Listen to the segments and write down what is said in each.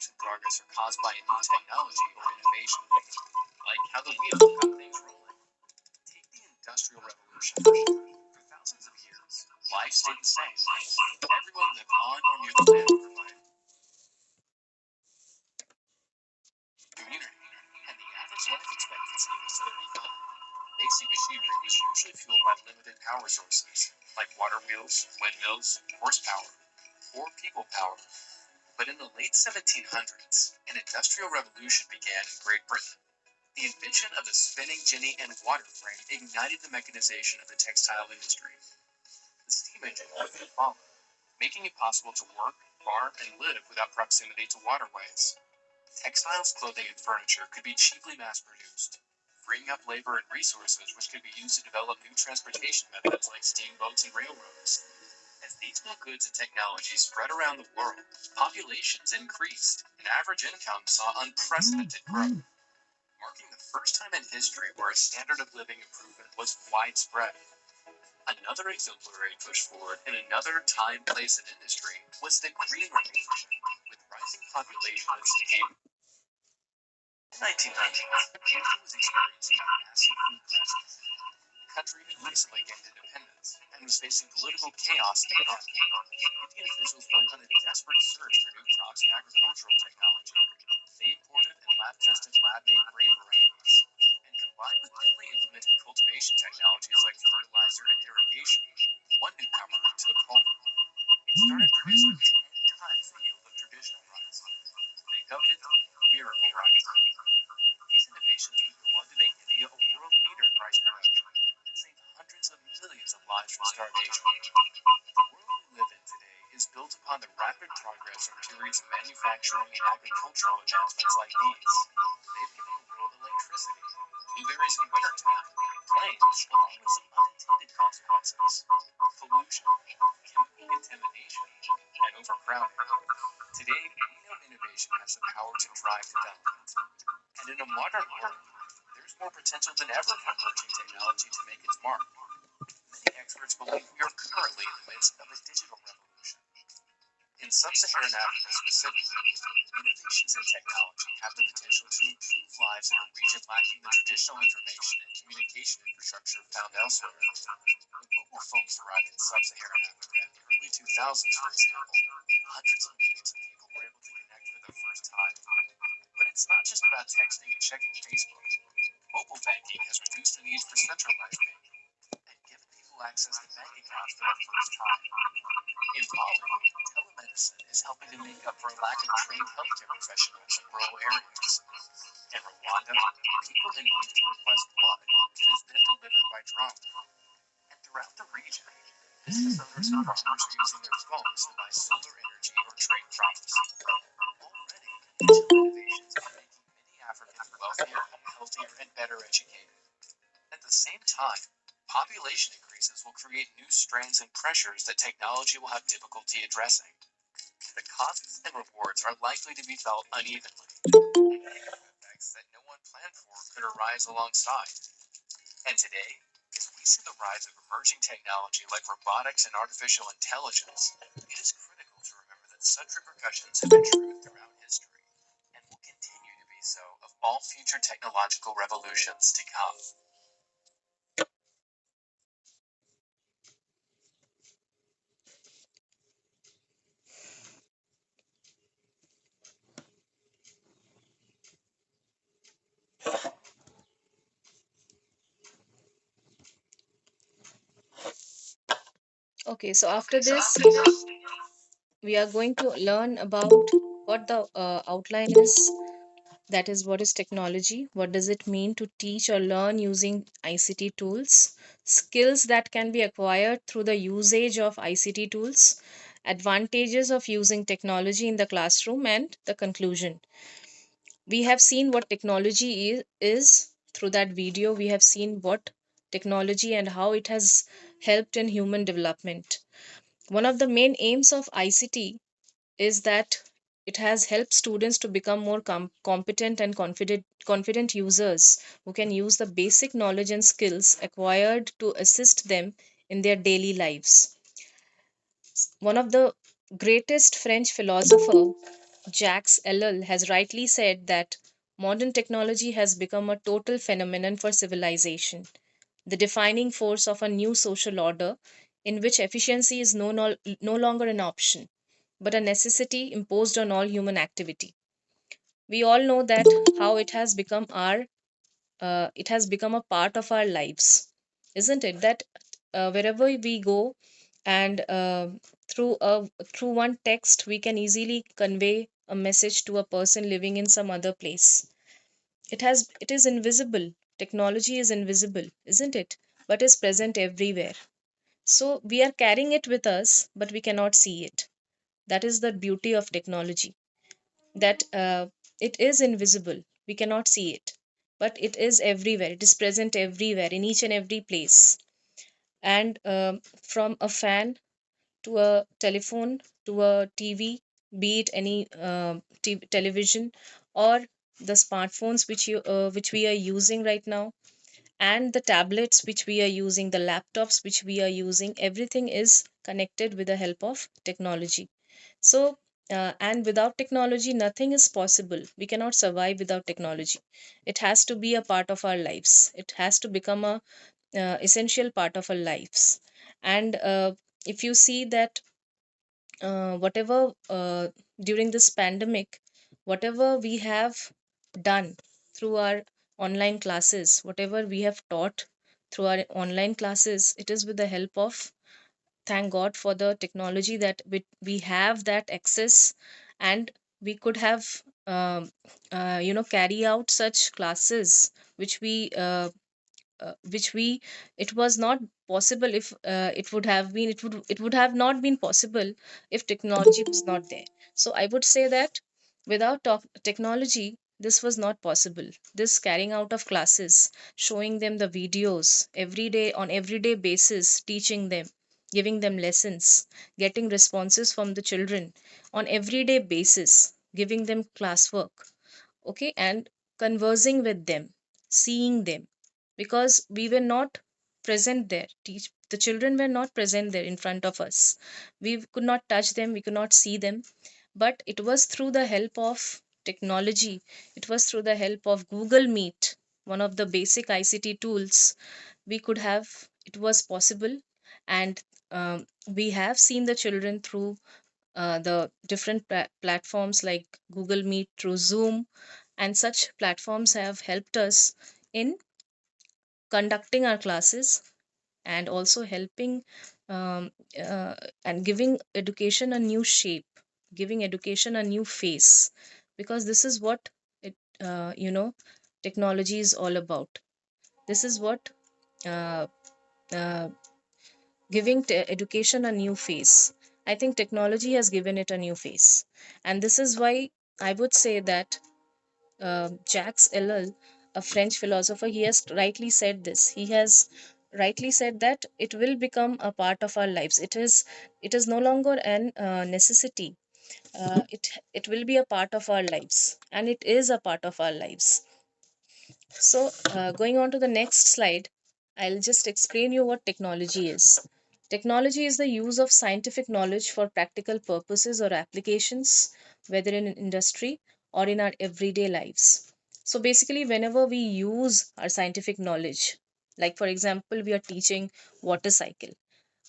leaps in progress are caused by a new technology or innovation, like how the wheel got things rolling. Take the Industrial Revolution. For thousands of years, life stayed the same. Everyone lived on or near the land provided community, and the average life expectancy was 35. Basic machinery was usually fueled by limited power sources, like water wheels, windmills, horsepower, or people power. But in the late 1700s, an industrial revolution began in Great Britain. The invention of the spinning jenny and water frame ignited the mechanization of the textile industry. The steam engine quickly followed, making it possible to work, farm, and live without proximity to waterways. Textiles, clothing, and furniture could be cheaply mass-produced, freeing up labor and resources which could be used to develop new transportation methods like steamboats and railroads. As these new goods and technologies spread around the world, populations increased, and average income saw unprecedented growth, marking the first time in history where a standard of living improvement was widespread. Another exemplary push forward in another time, place, and industry was the Green Revolution. With rising populations came 1900s, India was experiencing a massive food crisis. The country had recently gained independence and was facing political chaos and anarchy. Indian officials went on a desperate search for new crops and agricultural technology. They imported and lab-tested lab-made grain varieties, and combined with newly implemented cultivation technologies like fertilizer and irrigation, one newcomer took hold. It started producing 10 times the yield of traditional rice. They dubbed it miracle rice. These innovations would go on to make India a world leader in rice production and save hundreds of millions of lives from starvation. The world we live in today is built upon the rapid progress from periods of manufacturing and agricultural advancements like these. They've given the world electricity, blueberries in wintertime, planes, along with some unintended consequences: pollution, chemical contamination, and overcrowding. Today, we know innovation has the power to drive development. And in a modern world, there's more potential than ever for emerging technology to make its mark. Many experts believe we are currently in the midst of a digital revolution. In sub-Saharan Africa specifically, innovations in technology have the potential to improve lives in a region lacking the traditional information and communication infrastructure found elsewhere. When mobile phones arrived in sub-Saharan Africa in the early 2000s, for example, hundreds of millions of people were able to connect for the first time. But it's not just about texting and checking Facebook. Mobile banking has reduced the need for centralized banking and given people access to bank accounts for the first time. In Mali, telemedicine is helping to make up for a lack of trained healthcare professionals in rural areas. In Rwanda, people in need to request blood that has been delivered by drone. And throughout the region, business owners and farmers are using their phones to buy solar energy or trade crops. Already, digital innovations are making many Africans wealthier, healthier, and better educated. At the same time, population increases will create new strains and pressures that technology will have difficulty addressing. The costs and rewards are likely to be felt unevenly. Negative effects that no one planned for could arise alongside. And today, as we see the rise of emerging technology like robotics and artificial intelligence, it is critical to remember that such repercussions have been true throughout history and will continue to be so of all future technological revolutions to come. Okay, so after this, we are going to learn about what the outline is. That is, what is technology? What does it mean to teach or learn using ICT tools? Skills that can be acquired through the usage of ICT tools, advantages of using technology in the classroom, and the conclusion. We have seen what technology is through that video. We have seen what technology and how it has helped in human development. One of the main aims of ICT is that it has helped students to become more competent and confident users who can use the basic knowledge and skills acquired to assist them in their daily lives. One of the greatest French philosopher Jacques Ellul has rightly said that modern technology has become a total phenomenon for civilization, the defining force of a new social order in which efficiency is no longer an option, but a necessity imposed on all human activity. We all know that how it has become a part of our lives, isn't it? That wherever we go, and through one text we can easily convey a message to a person living in some other place. It is invisible. Technology is invisible, isn't it? But is present everywhere. So we are carrying it with us, but we cannot see it. That is the beauty of technology, that it is invisible. We cannot see it, but it is everywhere. It is present everywhere, in each and every place. And from a fan to a telephone to a TV, be it any television, or the smartphones which we are using right now, and the tablets which we are using, the laptops which we are using, everything is connected with the help of technology. So and without technology nothing is possible. We cannot survive without technology. It has to be a part of our lives. It has to become a essential part of our lives. And if you see that whatever during this pandemic, whatever we have done through our online classes, whatever we have taught through our online classes, it is with the help of, thank God for the technology, that we have that access. And we could have carry out such classes which we it was not possible. If it would have not been possible if technology was not there. So I would say that without technology this was not possible. This carrying out of classes, showing them the videos every day, on everyday basis, teaching them, giving them lessons, getting responses from the children on everyday basis, giving them classwork, okay, and conversing with them, seeing them, because we were not present there. The children were not present there in front of us. We could not touch them, we could not see them. But it was through the help of technology, it was through the help of Google Meet, one of the basic ICT tools, we could have, it was possible. And we have seen the children through the different platforms like Google Meet, through Zoom, and such platforms have helped us in conducting our classes, and also helping um, uh, and giving education a new shape, giving education a new face, because this is what it technology is all about. This is what uh, uh, giving education a new face. I think technology has given it a new face, and this is why I would say that Jacques Ellul, a French philosopher, he has rightly said this. He has rightly said that it will become a part of our lives. It is no longer an necessity. It will be a part of our lives, and it is a part of our lives. So, going on to the next slide, I'll just explain you what technology is. Technology is the use of scientific knowledge for practical purposes or applications, whether in an industry or in our everyday lives. So, basically, whenever we use our scientific knowledge, like for example, we are teaching water cycle,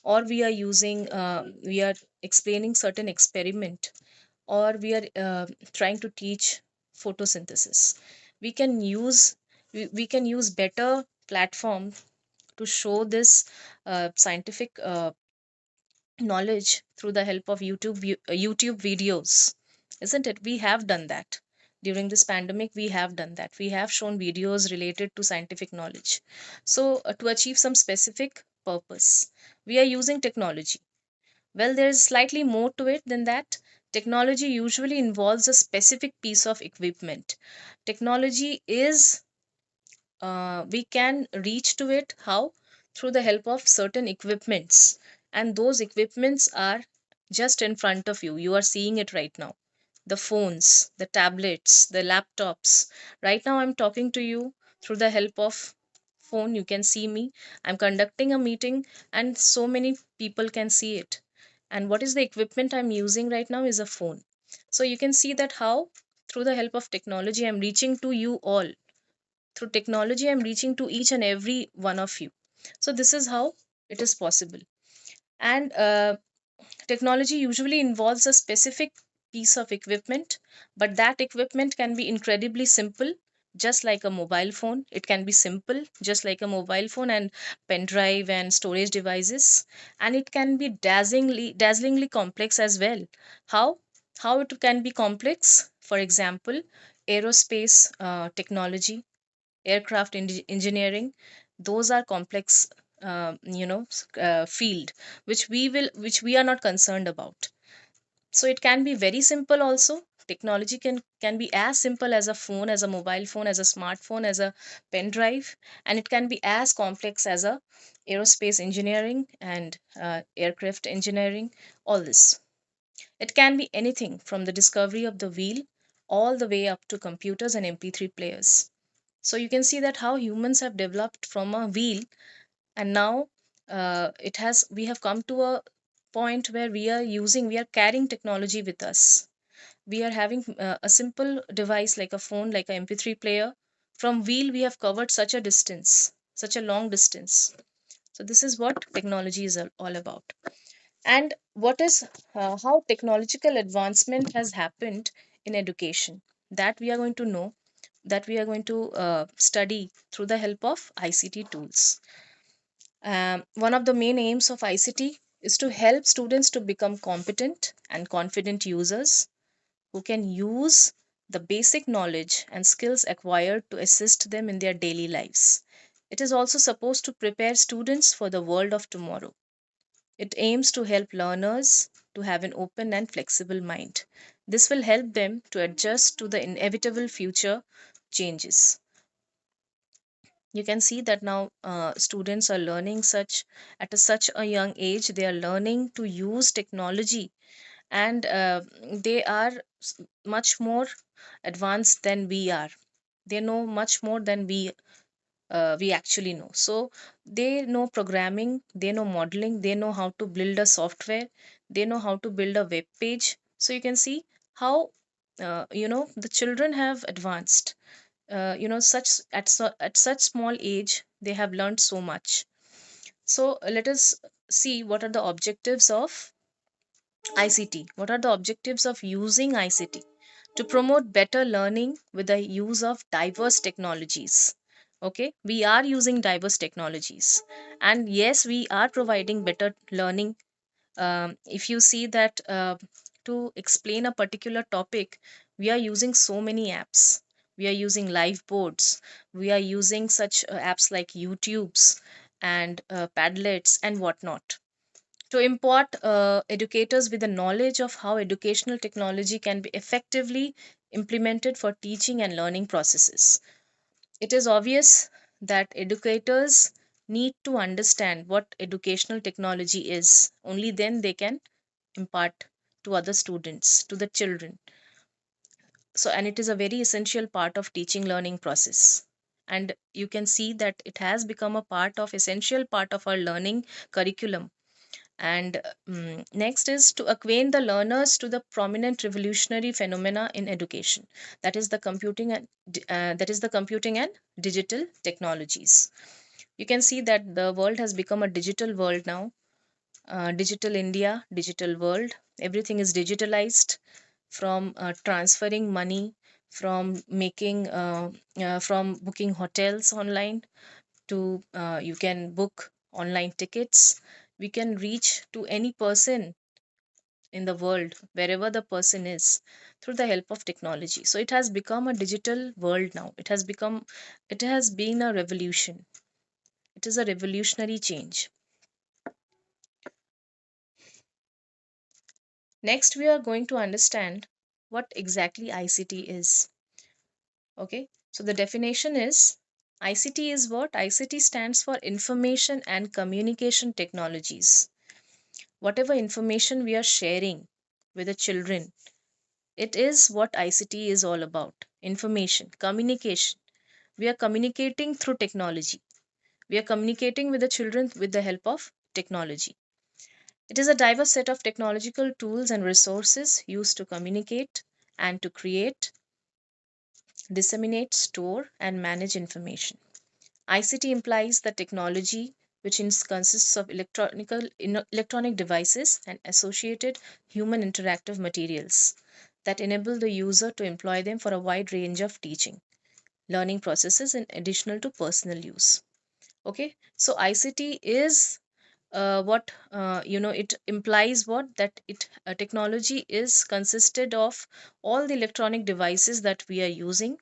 or we are explaining certain experiment, or we are trying to teach photosynthesis, we can use we can use better platform to show this scientific knowledge through the help of YouTube videos, isn't it? We have done that during this pandemic. We have done that. We have shown videos related to scientific knowledge. So to achieve some specific purpose, we are using technology. Well, there's slightly more to it than that. Technology usually involves a specific piece of equipment. Technology is, we can reach to it how? Through the help of certain equipments. And those equipments are just in front of you. You are seeing it right now. The phones, the tablets, the laptops. Right now, I'm talking to you through the help of phone. You can see me. I'm conducting a meeting, and so many people can see it. And what is the equipment I'm using right now is a phone. So you can see that how through the help of technology I'm reaching to you all. Through technology I'm reaching to each and every one of you. So this is how it is possible. And technology usually involves a specific piece of equipment, but that equipment can be incredibly simple, just like a mobile phone. It can be simple, just like a mobile phone and pen drive and storage devices, and it can be dazzlingly complex as well. How? How it can be complex? For example, aerospace technology, aircraft engineering, those are complex field which we are not concerned about. So it can be very simple also. Technology can be as simple as a phone, as a mobile phone, as a smartphone, as a pen drive, and it can be as complex as a aerospace engineering and aircraft engineering. All this, it can be anything from the discovery of the wheel all the way up to computers and mp3 players. So you can see that how humans have developed from a wheel, and now it has we have come to a point where we are carrying technology with us. We are having a simple device like a phone, like a mp3 player. From wheel we have covered such a distance, such a long distance. So this is what technology is all about. And what is how technological advancement has happened in education, that we are going to know, that we are going to study through the help of ICT tools. One of the main aims of ICT is to help students to become competent and confident users who can use the basic knowledge and skills acquired to assist them in their daily lives. It is also supposed to prepare students for the world of tomorrow. It aims to help learners to have an open and flexible mind. This will help them to adjust to the inevitable future changes. You can see that now students are learning such at such a young age. They are learning to use technology, and they are much more advanced than we are. They know much more than we actually know. So they know programming, they know modeling, they know how to build a software, they know how to build a web page. So you can see how the children have advanced. At such small age they have learned so much. So let us see what are the objectives of ICT. What are the objectives of using ICT? To promote better learning with the use of diverse technologies. Okay, we are using diverse technologies, and yes, we are providing better learning. If you see that to explain a particular topic, we are using so many apps. We are using live boards. We are using such apps like YouTube's and Padlets and whatnot to impart educators with the knowledge of how educational technology can be effectively implemented for teaching and learning processes. It is obvious that educators need to understand what educational technology is. Only then they can impart to other students, to the children. So, and it is a very essential part of teaching learning process. And you can see that it has become a part of essential part of our learning curriculum. And next is to acquaint the learners to the prominent revolutionary phenomena in education, that is the computing and digital technologies. You can see that the world has become a digital world now. Digital India, digital world, everything is digitalized. From transferring money, from making from booking hotels online, to you can book online tickets. We can reach to any person in the world, wherever the person is, through the help of technology. So it has become a digital world now. It has been a revolution. It is a revolutionary change. Next, we are going to understand what exactly ICT is. Okay, so the definition is, ICT is what? ICT stands for Information and Communication Technologies. Whatever information we are sharing with the children, it is what ICT is all about. Information, communication. We are communicating through technology. We are communicating with the children with the help of technology. It is a diverse set of technological tools and resources used to communicate and to create, disseminate, store, and manage information. ICT implies the technology which consists of electronic devices and associated human interactive materials that enable the user to employ them for a wide range of teaching, learning processes in additional to personal use. Okay, so ICT is what it implies what that it technology is consisted of all the electronic devices that we are using,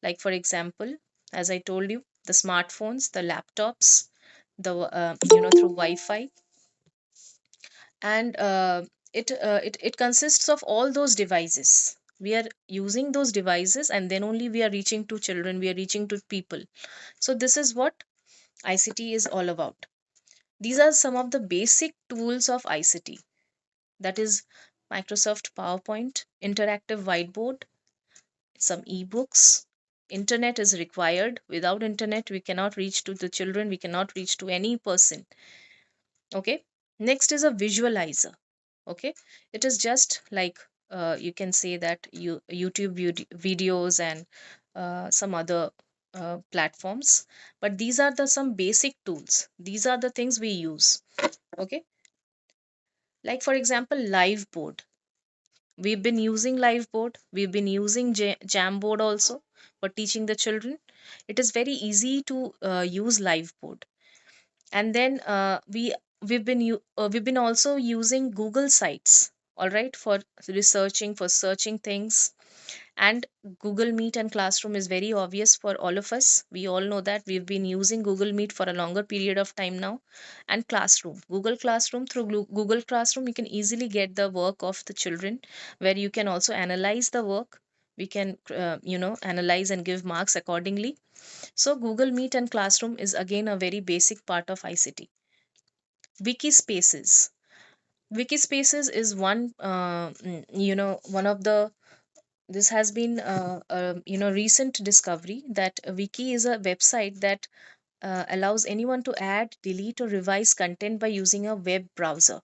like for example, as I told you, the smartphones, the laptops, the through Wi-Fi, and it consists of all those devices. We are using those devices, and then only we are reaching to children, we are reaching to people. So this is what ICT is all about. These are some of the basic tools of ICT, that is Microsoft PowerPoint, interactive whiteboard, some ebooks. Internet is required. Without internet, we cannot reach to the children, we cannot reach to any person. Okay. Next is a visualizer. Okay. It is just like you can say that YouTube videos and some other platforms. But these are the some basic tools. These are the things we use. Okay. Like for example, live board. We've been using liveboard, we've been using Jamboard also for teaching the children. It is very easy to use liveboard. And then we've been also using Google Sites, all right, for researching, for searching things. And Google Meet and Classroom is very obvious for all of us. We all know that we've been using Google Meet for a longer period of time now. And Classroom, Google Classroom, through Google Classroom, you can easily get the work of the children, where you can also analyze the work. We can, analyze and give marks accordingly. So, Google Meet and Classroom is again a very basic part of ICT. Wiki Spaces. Wiki Spaces is one of the this has been recent discovery that a wiki is a website that allows anyone to add, delete, or revise content by using a web browser.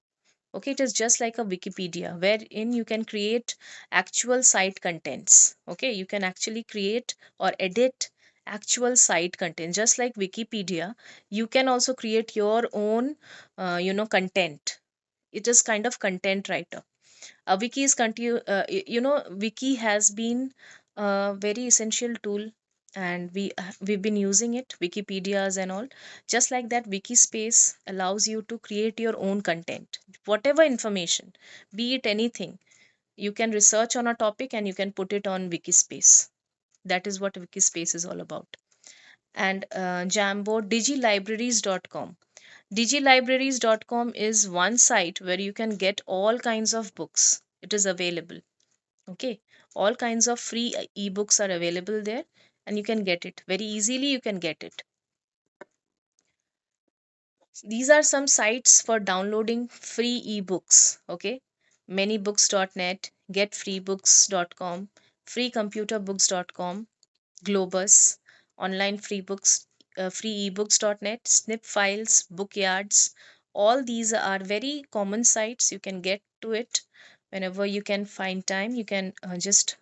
Okay, it is just like a Wikipedia wherein you can create actual site contents. Okay, you can actually create or edit actual site content just like Wikipedia. You can also create your own content. It is kind of content writer. Wiki is wiki has been a very essential tool, and we've been using it, Wikipedias and all. Just like that, wiki space allows you to create your own content, whatever information, be it anything. You can research on a topic and you can put it on wiki space. That is what wiki space is all about. And Jambo, digilibraries.com. Digilibraries.com is one site where you can get all kinds of books. It is available. Okay, all kinds of free ebooks are available there, and you can get it very easily. You can get it. These are some sites for downloading free ebooks. Okay, manybooks.net, getfreebooks.com, freecomputerbooks.com, Globus, online free books, freeebooks.net, snip files, bookyards. All these are very common sites. You can get to it whenever you can find time. You can just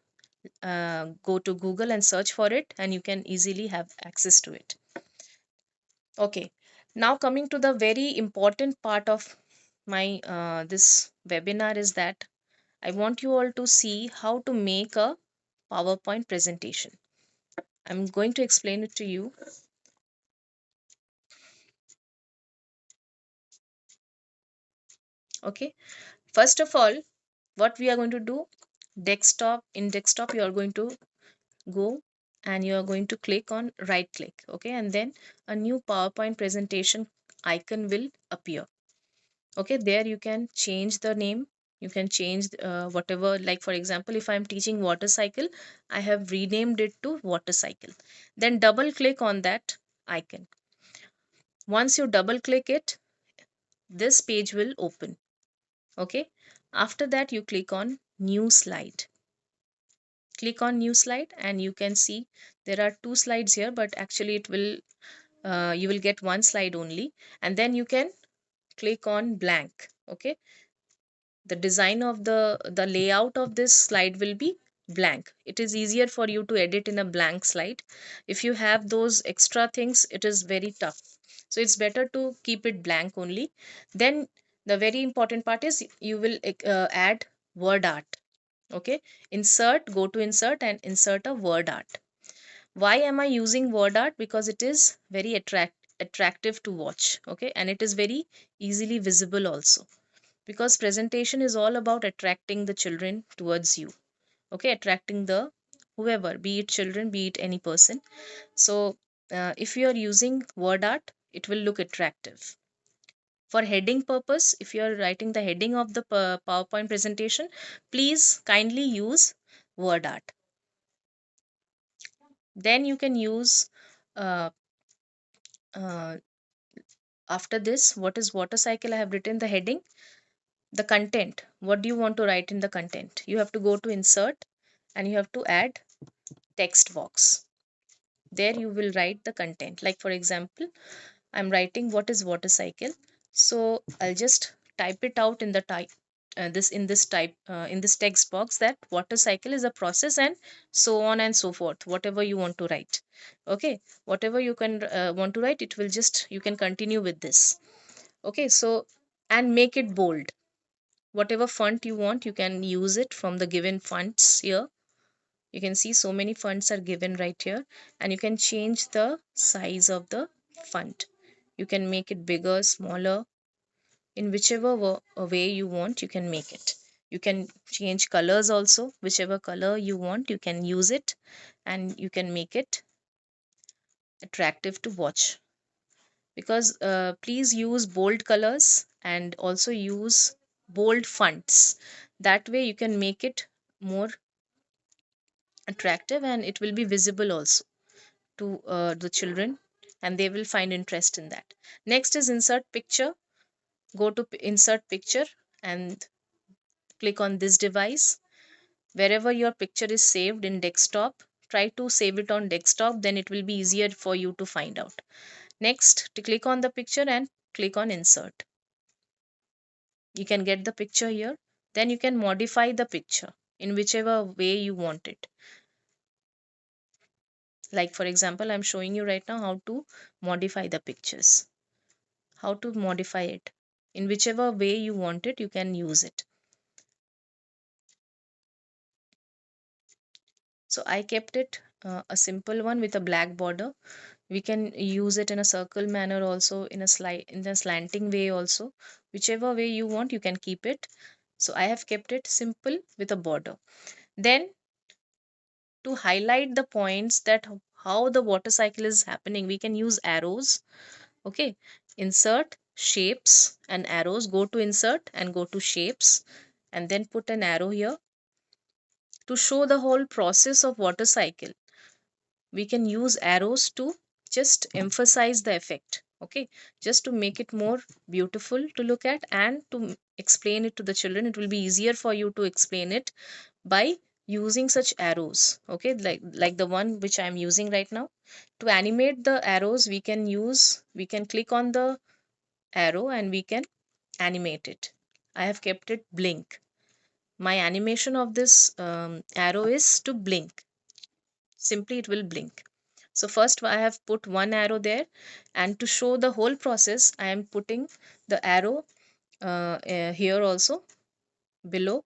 go to Google and search for it, and you can easily have access to it. Okay, now coming to the very important part of my this webinar is that I want you all to see how to make a PowerPoint presentation. I'm going to explain it to you. Okay, first of all, what we are going to do, desktop you are going to go and you are going to click on right click. Okay, and then a new PowerPoint presentation icon will appear. Okay, there you can change the name, you can change whatever, like for example, if I'm teaching water cycle, I have renamed it to water cycle. Then double click on that icon. Once you double click it, this page will open. Okay, after that you click on new slide. Click on new slide and you can see there are two slides here, but actually it will you will get one slide only. And then you can click on blank. Okay, the design of the layout of this slide will be blank. It is easier for you to edit in a blank slide. If you have those extra things, it is very tough. So it's better to keep it blank only. Then the very important part is you will add word art. Okay, insert, go to insert and insert a word art. Why am I using word art? Because it is very attractive to watch. Okay, and it is very easily visible also, because presentation is all about attracting the children towards you. Okay, attracting the whoever, be it children, be it any person. So if you are using word art, it will look attractive. For heading purpose, if you are writing the heading of the PowerPoint presentation, please kindly use word art. Then you can use uh, uh, after this, what is water cycle? I have written the heading. The content, what do you want to write in the content? You have to go to insert and you have to add text box. There you will write the content. Like for example, I'm writing what is water cycle. So I'll just type it out in the type this in this type in this text box, that water cycle is a process, and so on and so forth, whatever you want to write. Okay, whatever you can want to write, it will just, you can continue with this. Okay, so and make it bold. Whatever font you want, you can use it from the given fonts here. You can see so many fonts are given right here, and you can change the size of the font. You can make it bigger, smaller, in whichever way you want, you can make it. You can change colors also. Whichever color you want, you can use it, and you can make it attractive to watch. Because please use bold colors and also use bold fonts. That way you can make it more attractive, and it will be visible also to the children, and they will find interest in that. Next is insert picture. Go to insert picture and click on this device. Wherever your picture is saved in desktop, try to save it on desktop, then it will be easier for you to find out. Next, to click on the picture and click on insert. You can get the picture here. Then you can modify the picture in whichever way you want it. Like for example, I'm showing you right now how to modify the pictures. How to modify it. In whichever way you want it, you can use it. So I kept it a simple one with a black border. We can use it in a circle manner also, in a slanting way also. Whichever way you want, you can keep it. So I have kept it simple with a border. Then to highlight the points that how the water cycle is happening, we can use arrows. Okay, insert shapes and arrows. Go to insert and go to shapes, and then put an arrow here to show the whole process of water cycle. We can use arrows to just emphasize the effect. Okay, just to make it more beautiful to look at, and to explain it to the children, it will be easier for you to explain it by using such arrows. Okay, like the one which I am using right now. To animate the arrows, we can click on the arrow and we can animate it. I have kept it blink. My animation of this arrow is to blink. Simply it will blink. So first I have put one arrow there, and to show the whole process, I am putting the arrow here also below,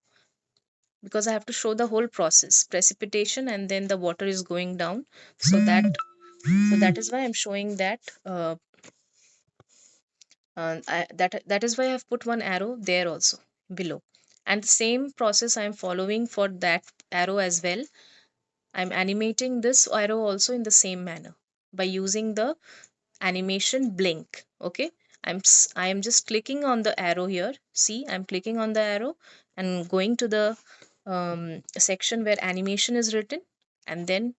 because I have to show the whole process, precipitation, and then the water is going down. So that is why I'm showing that. That is why I've put one arrow there also below, and the same process I'm following for that arrow as well. I'm animating this arrow also in the same manner by using the animation blink. Okay, I am just clicking on the arrow here. See, I'm clicking on the arrow and going to the section where animation is written, and then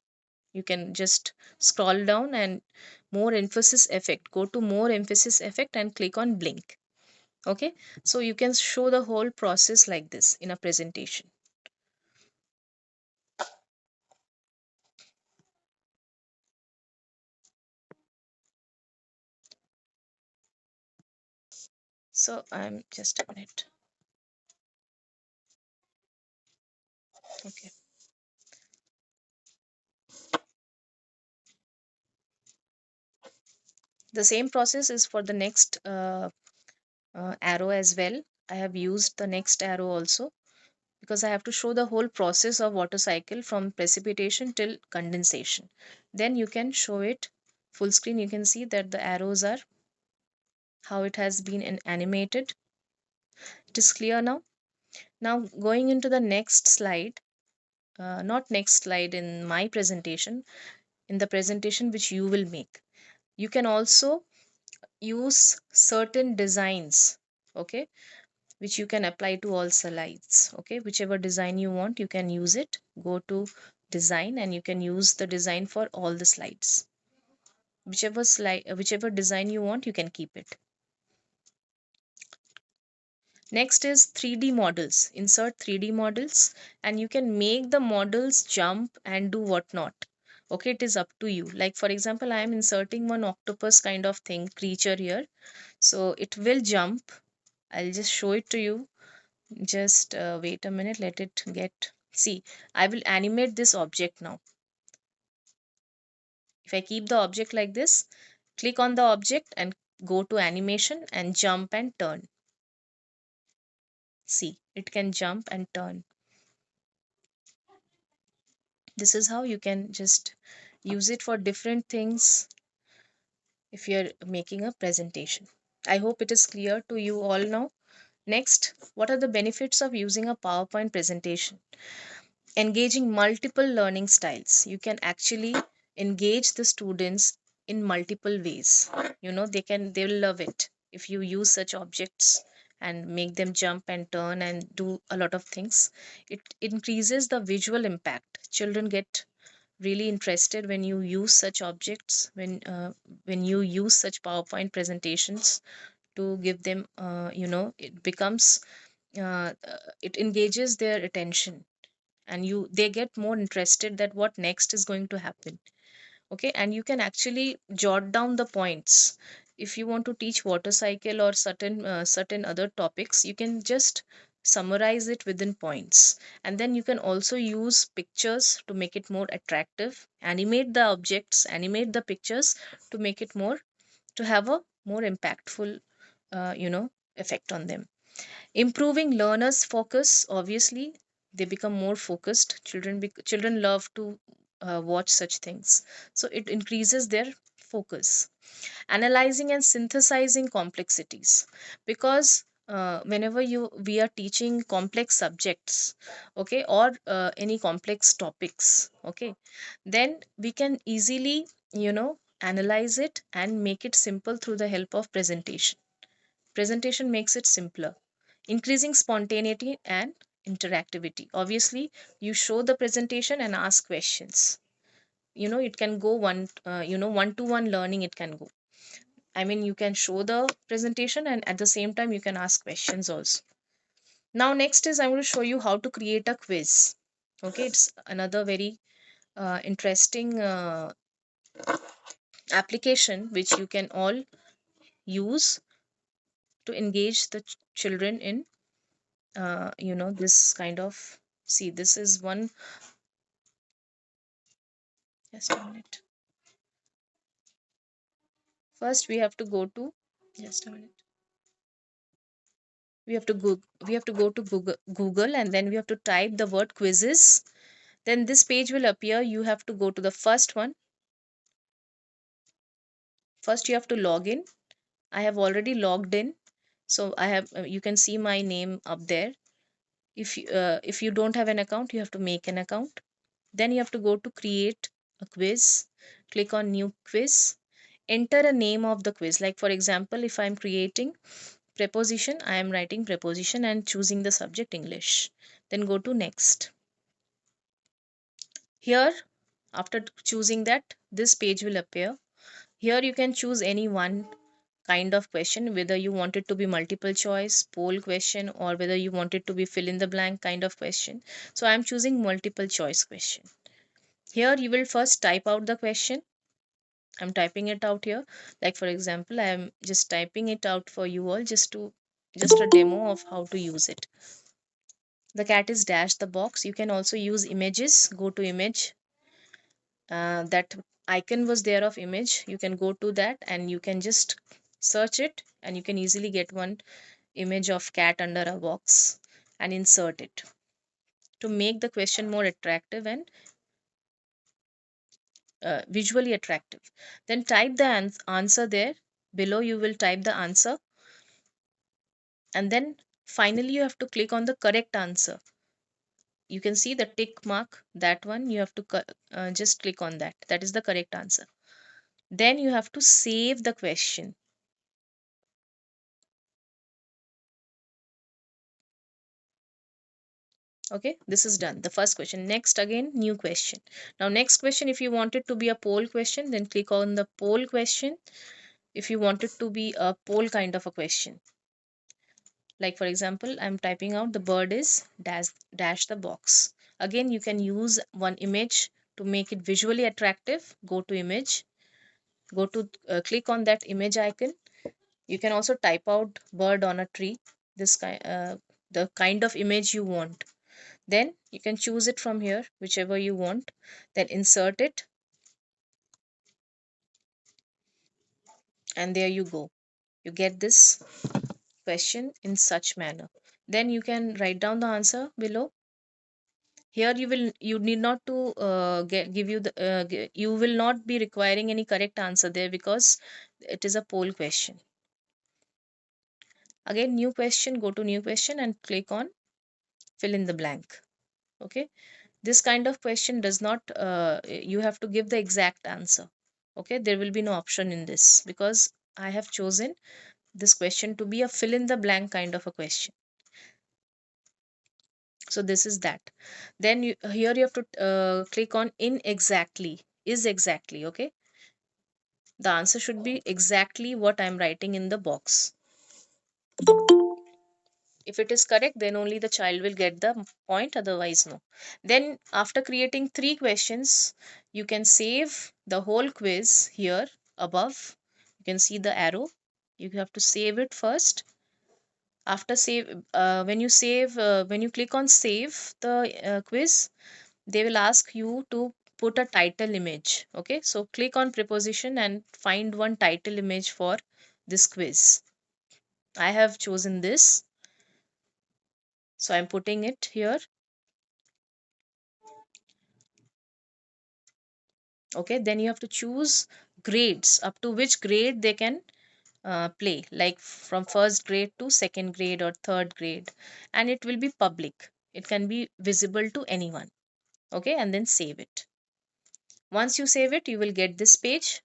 you can just scroll down and more emphasis effect, go to more emphasis effect and click on blink. Okay, so you can show the whole process like this in a presentation. So I'm just a minute. Okay. The same process is for the next arrow as well. I have used the next arrow also because I have to show the whole process of water cycle from precipitation till condensation. Then you can show it full screen. You can see that the arrows are how it has been animated. It is clear now. Now going into the next slide, not next slide in my presentation, in the presentation which you will make. You can also use certain designs, okay, which you can apply to all slides. Okay, whichever design you want, you can use it. Go to design and you can use the design for all the slides. Whichever slide, whichever design you want, you can keep it. Next is 3D models. Insert 3D models and you can make the models jump and do whatnot. Okay, it is up to you. Like for example, I am inserting one octopus kind of thing, creature here. So it will jump. I'll just show it to you. Just wait a minute, let it get. See, I will animate this object now. If I keep the object like this, click on the object and go to animation and jump and turn. See, it can jump and turn. This is how you can just use it for different things if you're making a presentation. I hope it is clear to you all now. Next, what are the benefits of using a PowerPoint presentation? Engaging multiple learning styles. You can actually engage the students in multiple ways. You know, they will love it if you use such objects and make them jump and turn and do a lot of things. It increases the visual impact. Children get really interested when you use such objects, when you use such PowerPoint presentations to give them, it becomes it engages their attention, and they get more interested that what next is going to happen. Okay, and you can actually jot down the points. If you want to teach water cycle or certain other topics, you can just summarize it within points, and then you can also use pictures to make it more attractive. Animate the objects, animate the pictures to make it more, to have a more impactful effect on them. Improving learners focus, obviously they become more focused. Children love to watch such things, so it increases their focus. Analyzing and synthesizing complexities, because whenever you we are teaching complex subjects, okay, or any complex topics, okay, then we can easily analyze it and make it simple through the help of presentation. Presentation makes it simpler. Increasing spontaneity and interactivity. Obviously, you show the presentation and ask questions. It can go one to one learning, it can go. I mean, you can show the presentation and at the same time, you can ask questions also. Now, next is I'm going to show you how to create a quiz. Okay, it's another very interesting application which you can all use to engage the children in this kind of. See, this is one. Just a minute. First we have to go to, just a minute, we have to go to Google, and then we have to type the word quizzes. Then this page will appear. You have to go to the first one. First you have to log in. I have already logged in, so I have you can see my name up there. If you don't have an account, you have to make an account. Then you have to go to create a quiz. Click on new quiz. Enter a name of the quiz. Like for example, if I'm creating preposition, I am writing preposition and choosing the subject English. Then go to next. Here, after choosing that, this page will appear. Here you can choose any one kind of question, whether you want it to be multiple choice, poll question, or whether you want it to be fill in the blank kind of question. So I am choosing multiple choice question. Here you will first type out the question. I'm typing it out here. Like for example, I am just typing it out for you all just to just a demo of how to use it. The cat is dash the box. You can also use images. Go to image. That icon was there of image. You can go to that and you can just search it, and you can easily get one image of cat under a box and insert it to make the question more attractive and visually attractive. Then type the answer there. Below you will type the answer, and then finally you have to click on the correct answer. You can see the tick mark, that one you have to just click on that. That is the correct answer. Then you have to save the question. Okay, this is done, the first question. Next, again, new question. Now next question, if you want it to be a poll question, then click on the poll question. If you want it to be a poll kind of a question, like for example, I'm typing out the bird is dash the box. Again, you can use one image to make it visually attractive. Go to image, go to click on that image icon. You can also type out bird on a tree, this kind the kind of image you want. Then you can choose it from here, whichever you want, then insert it, and there you go. You get this question in such manner. Then you can write down the answer below. Here you need not to give you the you will not be requiring any correct answer there, because it is a poll question. Again, new question, go to new question and click on fill in the blank. Okay, this kind of question does not you have to give the exact answer. Okay, there will be no option in this, because I have chosen this question to be a fill in the blank kind of a question. So this is that. Then here you have to click on in exactly, is exactly. Okay, the answer should be exactly what I'm writing in the box. If it is correct, then only the child will get the point, otherwise no. Then after creating 3 questions, you can save the whole quiz here above. You can see the arrow. You have to save it first. After save, when you click on save the quiz, they will ask you to put a title image. Okay, so click on preposition and find one title image for this quiz. I have chosen this, so I'm putting it here. Okay, then you have to choose grades, up to which grade they can play, like from first grade to second grade or third grade, and it will be public. It can be visible to anyone. Okay, and then save it. Once you save it, you will get this page.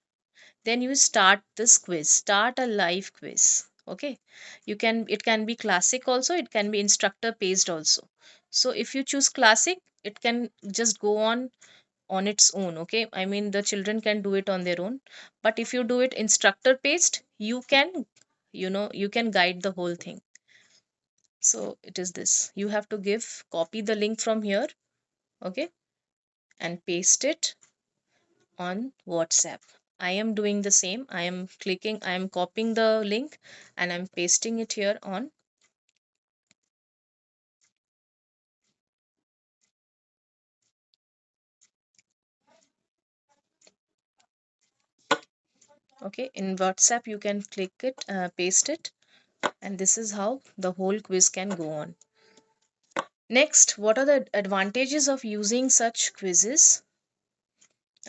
Then you start this quiz, start a live quiz. Okay, it can be classic also, it can be instructor paced also. So if you choose classic, it can just go on its own. Okay, I mean the children can do it on their own. But if you do it instructor paced, you can, you can guide the whole thing. So it is this, you have to copy the link from here. Okay, and paste it on WhatsApp. I am doing the same. I am copying the link and I'm pasting it here on. Okay, in WhatsApp you can click it, paste it, and this is how the whole quiz can go on. Next, what are the advantages of using such quizzes?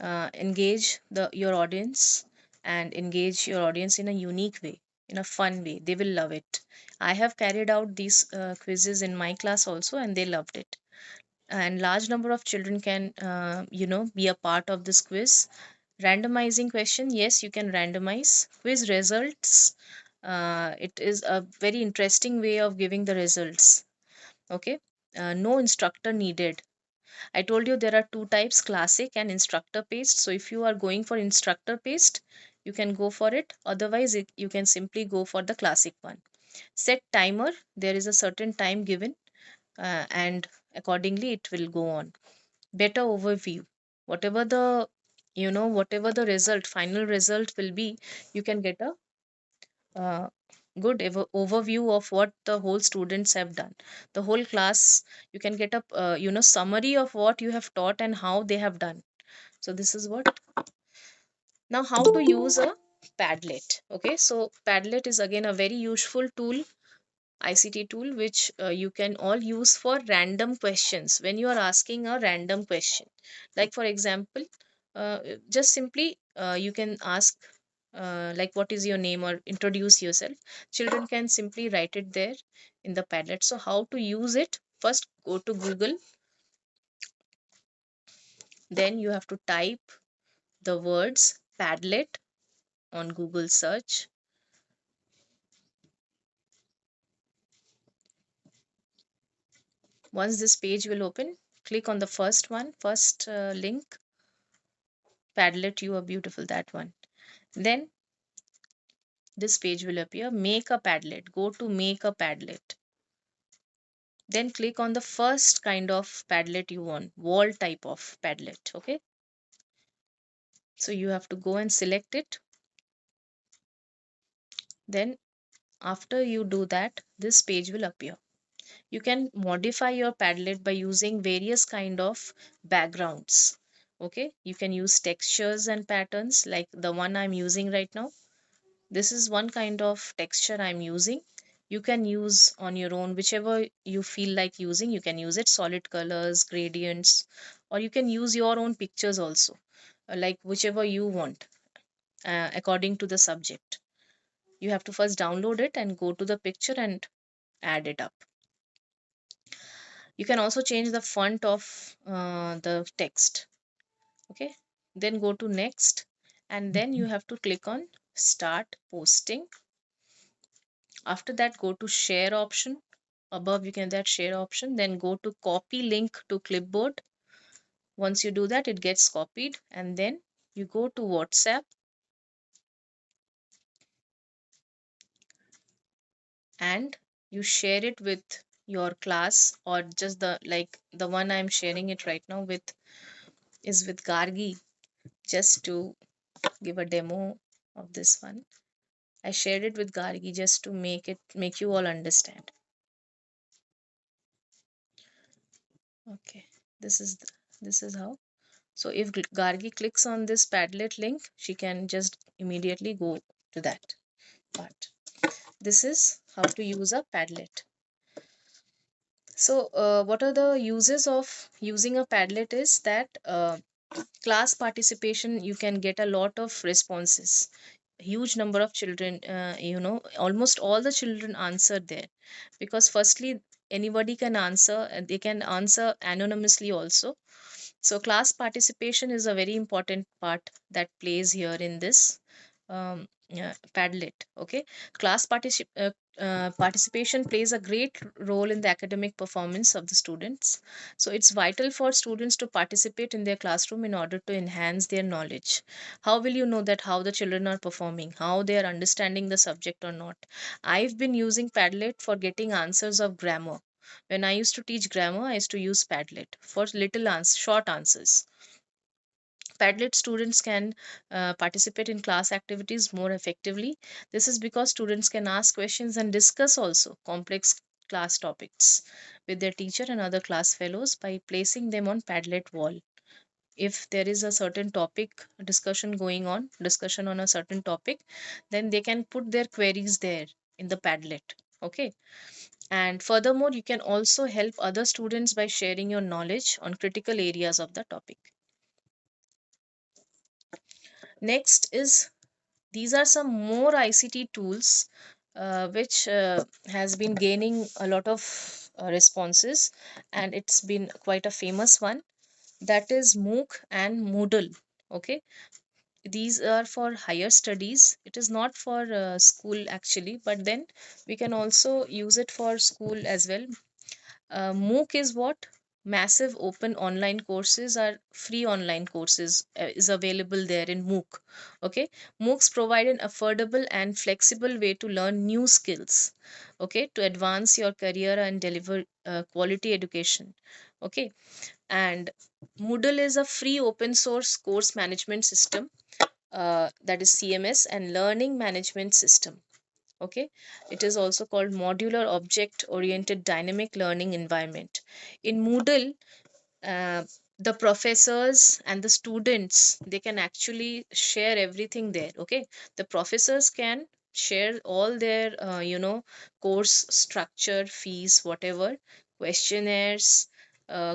Engage your audience, and engage your audience in a unique way, in a fun way. They will love it. I have carried out these quizzes in my class also, and they loved it. And large number of children can be a part of this quiz. Randomizing question, yes, you can randomize quiz results. It is a very interesting way of giving the results. Okay, no instructor needed. I told you there are two types, classic and instructor paced. So if you are going for instructor paced, you can go for it. Otherwise, you can simply go for the classic one. Set timer, there is a certain time given, and accordingly it will go on. Better overview, whatever the whatever the result, final result will be, you can get a good overview of what the whole students have done, the whole class. You can get a summary of what you have taught and how they have done. So this is what. Now, how to use a Padlet. Okay, so Padlet is again a very useful tool, ICT tool, which you can all use for random questions. When you are asking a random question, like for example, just simply you can ask like, what is your name, or introduce yourself. Children can simply write it there in the Padlet. So how to use it? First, go to Google, then you have to type the words Padlet on Google search. Once this page will open, click on the first link, Padlet, you are beautiful, that one. Then this page will appear, make a Padlet. Go to make a Padlet. Then click on the first kind of Padlet you want, wall type of Padlet. Okay. So you have to go and select it. Then after you do that, this page will appear. You can modify your Padlet by using various kind of backgrounds. Okay. You can use textures and patterns like the one I'm using right now. This is one kind of texture I'm using. You can use on your own whichever you feel like using. You can use it, solid colors, gradients, or you can use your own pictures also, like whichever you want, according to the subject. You have to first download it and go to the picture and add it up. You can also change the font of the text. Okay, then go to next, and then you have to click on start posting. After that, go to share option. Above you can that share option, then go to copy link to clipboard. Once you do that, it gets copied, and then you go to WhatsApp and you share it with your class, or just the, like the one I'm sharing it right now with is with Gargi, just to give a demo of this one. I shared it with Gargi just to make you all understand. Okay, this is this is how. So if Gargi clicks on this Padlet link, she can just immediately go to that part. This is how to use a Padlet. So what are the uses of using a Padlet is that class participation, you can get a lot of responses. Huge number of children, almost all the children answered there, because firstly, anybody can answer, and they can answer anonymously also. So class participation is a very important part that plays here in this Padlet. Okay, participation plays a great role in the academic performance of the students. So it's vital for students to participate in their classroom in order to enhance their knowledge. How will you know that how the children are performing, how they are understanding the subject or not? I've been using Padlet for getting answers of grammar. When I used to teach grammar, I used to use Padlet for short answers. Padlet students can participate in class activities more effectively. This is because students can ask questions and discuss also complex class topics with their teacher and other class fellows by placing them on Padlet wall. If there is a certain topic discussion on a certain topic, then they can put their queries there in the Padlet. Okay. And furthermore, you can also help other students by sharing your knowledge on critical areas of the topic. Next is, these are some more ICT tools which has been gaining a lot of responses, and it's been quite a famous one. That is MOOC and Moodle. Okay, these are for higher studies. It is not for school actually, but then we can also use it for school as well. MOOC is what? Massive open online courses are free online courses is available there in MOOC. Okay, MOOCs provide an affordable and flexible way to learn new skills. Okay, to advance your career and deliver quality education. Okay, and Moodle is a free open source course management system, that is CMS, and learning management system. Okay, it is also called modular object oriented dynamic learning environment. In Moodle, uh, the professors and the students, they can actually share everything there. Okay, the professors can share all their course structure, fees, whatever, questionnaires,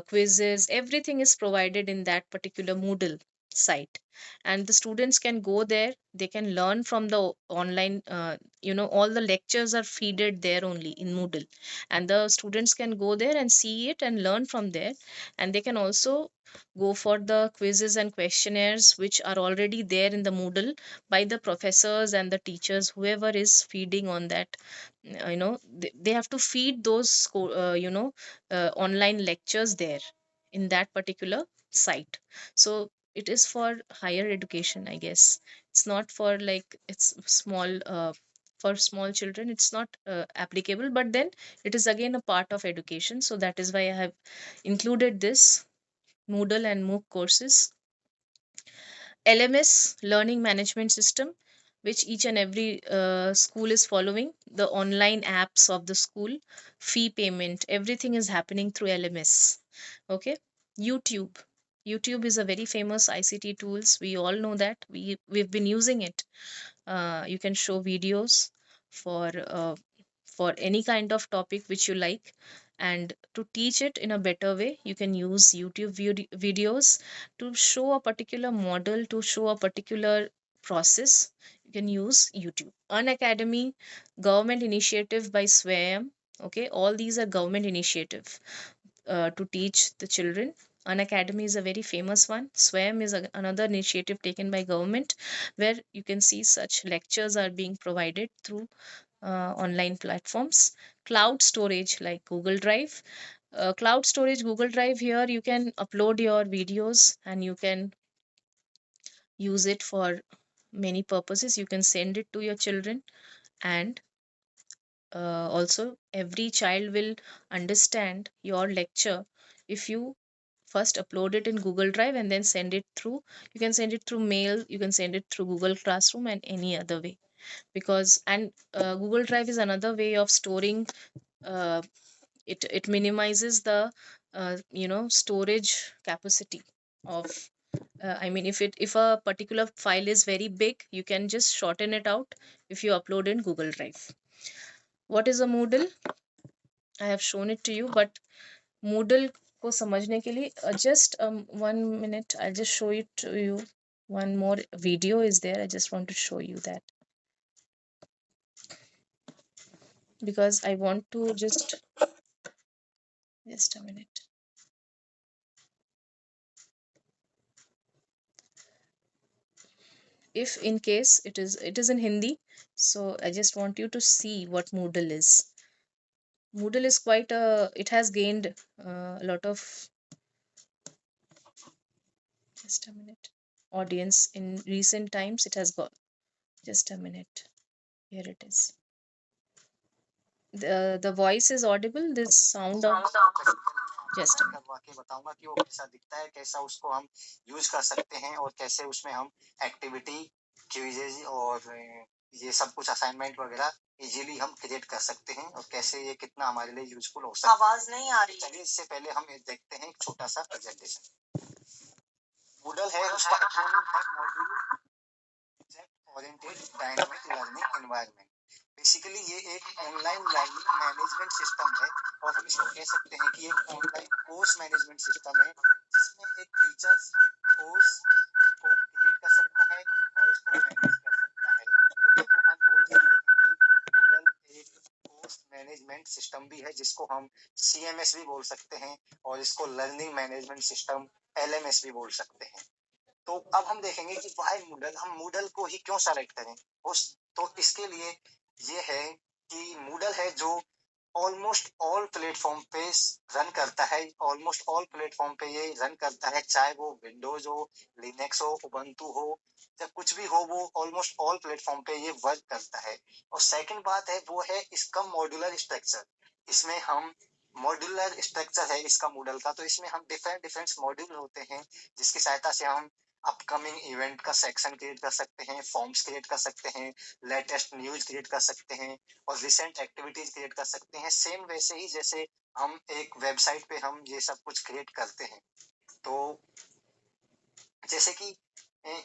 quizzes, everything is provided in that particular Moodle site, and the students can go there, they can learn from the online, all the lectures are feeded there only in Moodle, and the students can go there and see it and learn from there. And they can also go for the quizzes and questionnaires which are already there in the Moodle by the professors and the teachers, whoever is feeding on that. They have to feed those online lectures there in that particular site. So it is for higher education, I guess. It's not for, like, it's small, for small children it's not applicable, but then it is again a part of education, so that is why I have included this Moodle and MOOC courses. LMS, Learning Management System, which each and every school is following. The online apps of the school, fee payment, everything is happening through LMS. Okay, YouTube. YouTube is a very famous ICT tools. We all know that. We've been using it. You can show videos for any kind of topic which you like, and to teach it in a better way you can use YouTube videos. To show a particular model, to show a particular process, you can use YouTube. An Academy, government initiative by Swayam. Okay, all these are government initiative to teach the children. An Academy is a very famous one. Swayam is another initiative taken by government, where you can see such lectures are being provided through online platforms. Cloud storage like Google Drive. Cloud storage, Google Drive, here you can upload your videos and you can use it for many purposes. You can send it to your children, and also every child will understand your lecture if you first upload it in Google Drive and then send it through. You can send it through mail, you can send it through Google Classroom, and any other way. Because and Google Drive is another way of storing. Uh, it it minimizes the storage capacity of, I mean, if a particular file is very big, you can just shorten it out if you upload in Google Drive. What is a Moodle? I have shown it to you, but Moodle को समझने के लिए just 1 minute, I'll just show it to you. One more video is there, I just want to show you that, because I want to just a minute. If in case it is in Hindi, so I just want you to see what Moodle is. Moodle is quite a, it has gained a lot of, just a minute, audience in recent times. It has got, just a minute, here it is. The voice is audible, this sound of, just a minute. करवा के बताऊंगा कि वो कैसा दिखता है, कैसा उसको हम यूज कर सकते हैं और कैसे उसमें हम एक्टिविटी, क्विजेज और ये सब कुछ असाइनमेंट वगैरह इजीली हम क्रिएट कर सकते हैं और कैसे ये कितना हमारे लिए यूजफुल हो सकता है। आवाज नहीं आ रही। चलिए इससे पहले हम ये देखते हैं एक छोटा सा प्रेजेंटेशन। Moodle है, उसका एक्रोनिम है module object oriented dynamic learning environment. Basically ये एक ऑनलाइन लर्निंग मैनेजमेंट सिस्टम है और हम इसको कह सकते हैं कि एक ऑनलाइन कोर्स मैनेजमेंट सिस्टम है जिसमें एक टीचर्स कोर्स को क्रिएट कर सकता है और उसको मैनेज कर सकता है। तो इसको हम बोल सकते हैं कि गूगल एक कोर्स मैनेजमेंट सिस्टम भी है, जिसको हम CMS भी बोल सकते हैं और इसको लर्निंग मैनेजमेंट सिस्टम LMS भी बोल सकते हैं। तो अब हम देखेंगे कि वाई मूडल, हम मूडल को ही क्यों सेलेक्ट करें। तो इसके लिए ये है कि मूडल है जो ऑलमोस्ट ऑल प्लेटफॉर्म पे रन करता है, ऑलमोस्ट ऑल प्लेटफॉर्म पे ये रन करता है, चाहे वो विंडोज हो, लिनक्स हो, उबंटू हो या कुछ भी हो, वो ऑलमोस्ट ऑल प्लेटफॉर्म पे ये वर्क करता है। और सेकंड बात है वो है इसका मॉड्यूलर स्ट्रक्चर। इसमें हम मॉड्यूलर स्ट्रक्चर है इसका मूडल का, तो इसमें हम डिफरेंट डिफरेंट मॉड्यूल होते हैं जिसकी सहायता से हम अपकमिंग इवेंट का सेक्शन क्रिएट कर सकते हैं, फॉर्म्स क्रिएट कर सकते हैं, लेटेस्ट न्यूज क्रिएट कर सकते हैं और रिसेंट एक्टिविटीज क्रिएट कर सकते हैं, सेम वैसे ही जैसे हम एक वेबसाइट पे हम ये सब कुछ क्रिएट करते हैं। तो जैसे कि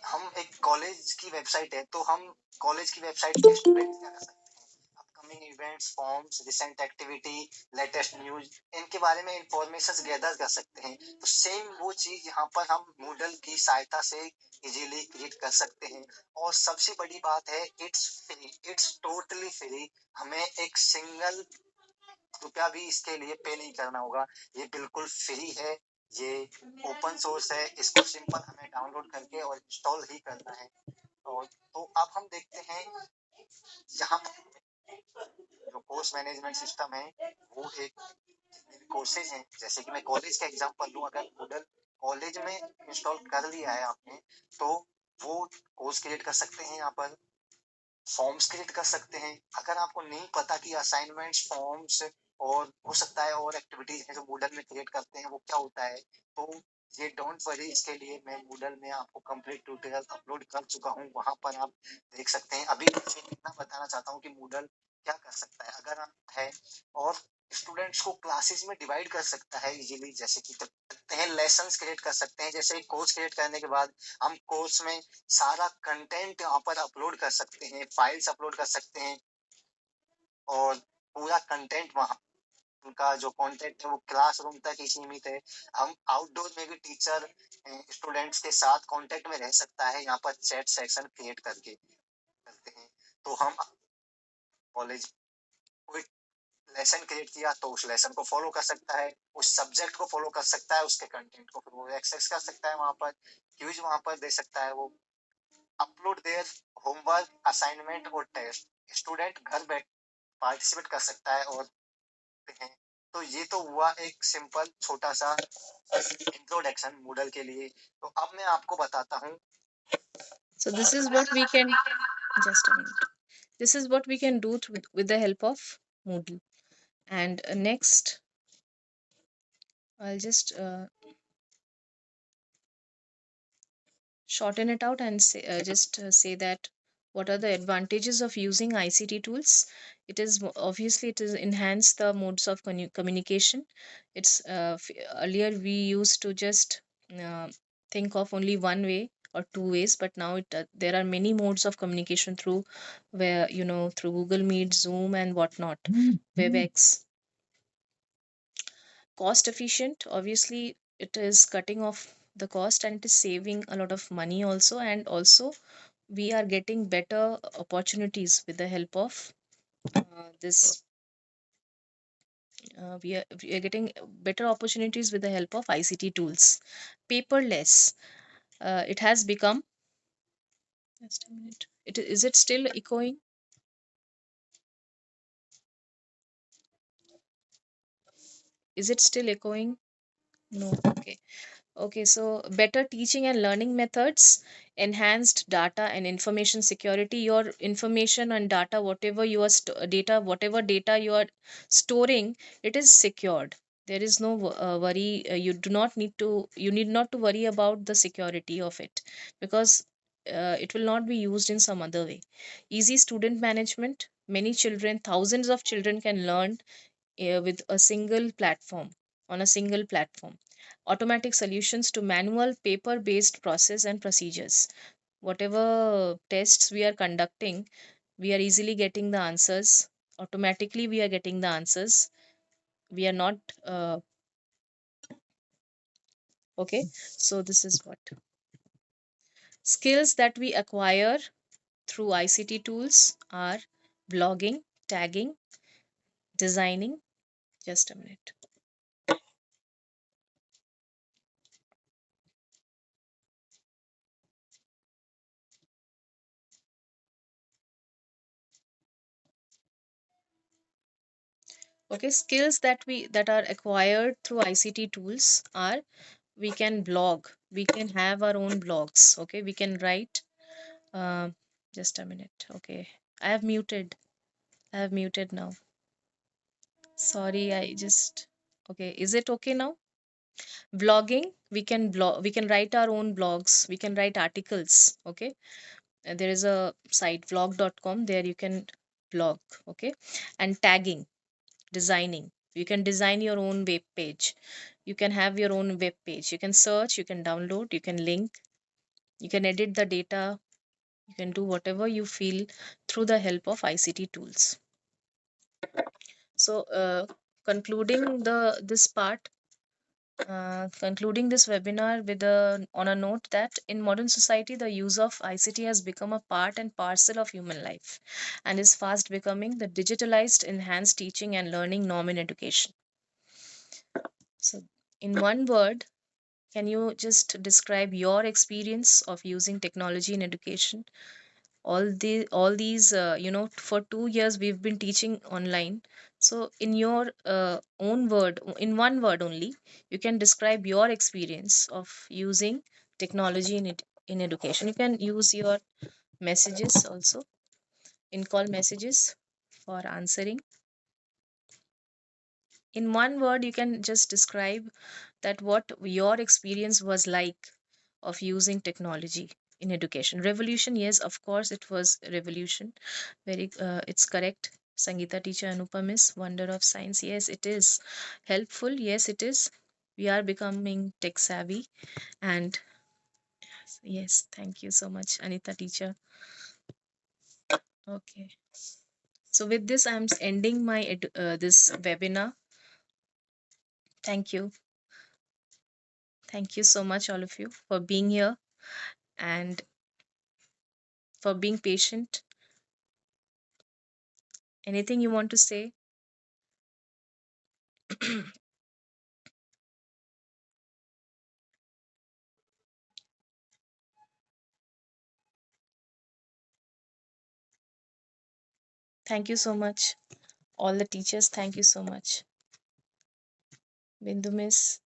हम एक कॉलेज की वेबसाइट है, तो हम कॉलेज की वेबसाइट पे स्टूडेंट क्या कर सकते हैं, upcoming events, forms, recent activity, latest news, इनके बारे में इंफॉर्मेशन गैदर कर सकते हैं। तो सेम वो चीज यहाँ पर हम मूडल की सहायता से इजीली क्रिएट कर सकते हैं। और सबसे बड़ी बात है, it's free, it's totally free. हमें एक सिंगल रुपया भी इसके लिए पे नहीं करना होगा, ये बिल्कुल फ्री है, ये ओपन सोर्स है, इसको सिंपल हमें डाउनलोड करके और इंस्टॉल ही करना है। और तो अब हम देखते हैं यहाँ जो कोर्स मैनेजमेंट सिस्टम है, वो एक कोर्सेज हैं, जैसे कि मैं कॉलेज का एग्जांपल लूं, अगर गूगल कॉलेज में इंस्टॉल कर लिया है आपने, तो वो कोर्स क्रिएट कर सकते हैं, यहाँ पर फॉर्म्स क्रिएट कर सकते हैं। अगर आपको नहीं पता कि असाइनमेंट्स, फॉर्म्स और हो सकता है और एक्टिविटीज हैं जो मूडल में क्रिएट करते हैं वो क्या होता है, तो ये डोंट वरी, इसके लिए मैं मूडल में आपको कंप्लीट ट्यूटोरियल अपलोड कर चुका हूँ, वहां पर आप देख सकते हैं। अभी मैं इतना बताना चाहता हूँ कि मूडल क्या कर सकता है अगर आप है, और स्टूडेंट्स को क्लासेस में डिवाइड कर सकता है इजीली, जैसे कि करते हैं लेसन्स क्रिएट कर सकते हैं। जैसे कोर्स क्रिएट करने के बाद हम कोर्स में सारा कंटेंट यहाँ पर अपलोड कर सकते हैं, फाइल्स अपलोड कर सकते हैं और पूरा कंटेंट वहाँ, उनका जो कंटेंट है वो क्लासरूम तक ही सीमित है। हम आउटडोर में भी टीचर स्टूडेंट्स के साथ कांटेक्ट में रह सकता है, यहाँ पर चैट सेक्शन क्रिएट करके करते हैं। तो हम कॉलेज कोई लेसन क्रिएट किया तो उस लेसन को फॉलो कर सकता है, उस सब्जेक्ट को फॉलो कर सकता है, उसके कंटेंट को फिर वो एक्सेस कर सकता है, वहां पर क्यूज वहां पर दे सकता है, वो अपलोड देयर होमवर्क, असाइनमेंट और टेस्ट, स्टूडेंट घर बैठ पार्टिसिपेट कर सकता है और हैं। तो ये तो हुआ एक सिंपल छोटा सा इंट्रोडक्शन मूडल के लिए। तो अब मैं आपको बताता हूँ। So this is what we can, just a minute. This is what we can do with the help of Moodle. And next, I'll just shorten it out and say that what are the advantages of using ICT tools. It is obviously it is enhance the modes of communication. It's earlier we used to just uh, think of only one way or two ways, but now there are many modes of communication through where through Google Meet, Zoom, and whatnot, WebEx. Cost efficient, obviously it is cutting off the cost and it is saving a lot of money also, and also we are getting better opportunities with the help of this we are getting better opportunities with the help of ICT tools. Paperless, it has become, just a minute, is it still echoing? Is it still echoing? No. Okay. Okay, so better teaching and learning methods, enhanced data and information security. Your information and data, whatever you are whatever data you are storing, it is secured. There is no worry. You need not to worry about the security of it, because it will not be used in some other way. Easy student management. Many children, thousands of children can learn with a single platform, on a single platform. Automatic solutions to manual paper based process and procedures. Whatever tests we are conducting, we are easily getting the answers. Automatically we are getting the answers. We are not okay. So this is what skills that we acquire through ICT tools are blogging, tagging, designing. Just a minute. Okay, skills that are acquired through ICT tools are, we can blog, we can have our own blogs. Okay, we can write. uh, just a minute. Okay, I have muted. I have muted now. Sorry, I just, okay, is it okay now? Blogging, we can write our own blogs, we can write articles. Okay. There is a site vlog.com, there you can blog. Okay. And tagging, designing, you can design your own web page, you can have your own web page, you can search, you can download, you can link, you can edit the data, you can do whatever you feel through the help of ICT tools. So concluding the this part, concluding this webinar with a on a note that in modern society the use of ICT has become a part and parcel of human life and is fast becoming the digitalized enhanced teaching and learning norm in education. So in one word, can you just describe your experience of using technology in education? All these for 2 years we've been teaching online. So in your own word, in one word only, you can describe your experience of using technology in education. You can use your messages also, in call messages, for answering. In one word, you can just describe that what your experience was like of using technology in education. Revolution, yes, of course it was a revolution. Very it's correct. Sangeeta teacher Anupam is wonder of science, yes it is. Helpful, yes it is. We are becoming tech savvy. And yes, thank you so much Anita teacher. Okay, so with this I'm ending my this webinar. Thank you. Thank you so much, all of you, for being here and for being patient. Anything you want to say? Thank you so much. All the teachers, thank you so much. Bindu Miss,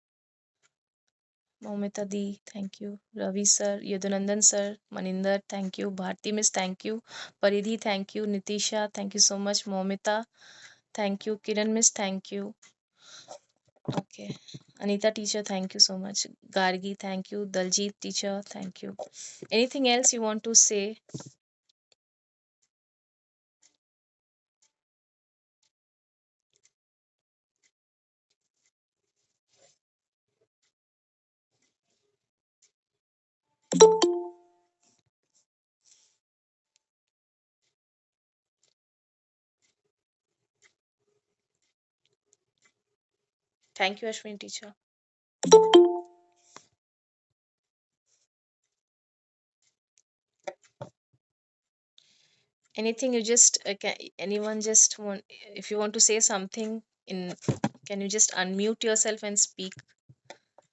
Momita Di, thank you. Ravi Sir, Yadunandan Sir, Maninder, thank you. Bharti Miss, thank you. Paridhi, thank you. Nitisha, thank you so much. Momita, thank you. Kiran Miss, thank you. Okay. Anita teacher, thank you so much. Gargi, thank you. Daljit teacher, thank you. Anything else you want to say? Thank you, Ashwini teacher. Anything you just anyone just want, if you want to say something in, can you just unmute yourself and speak?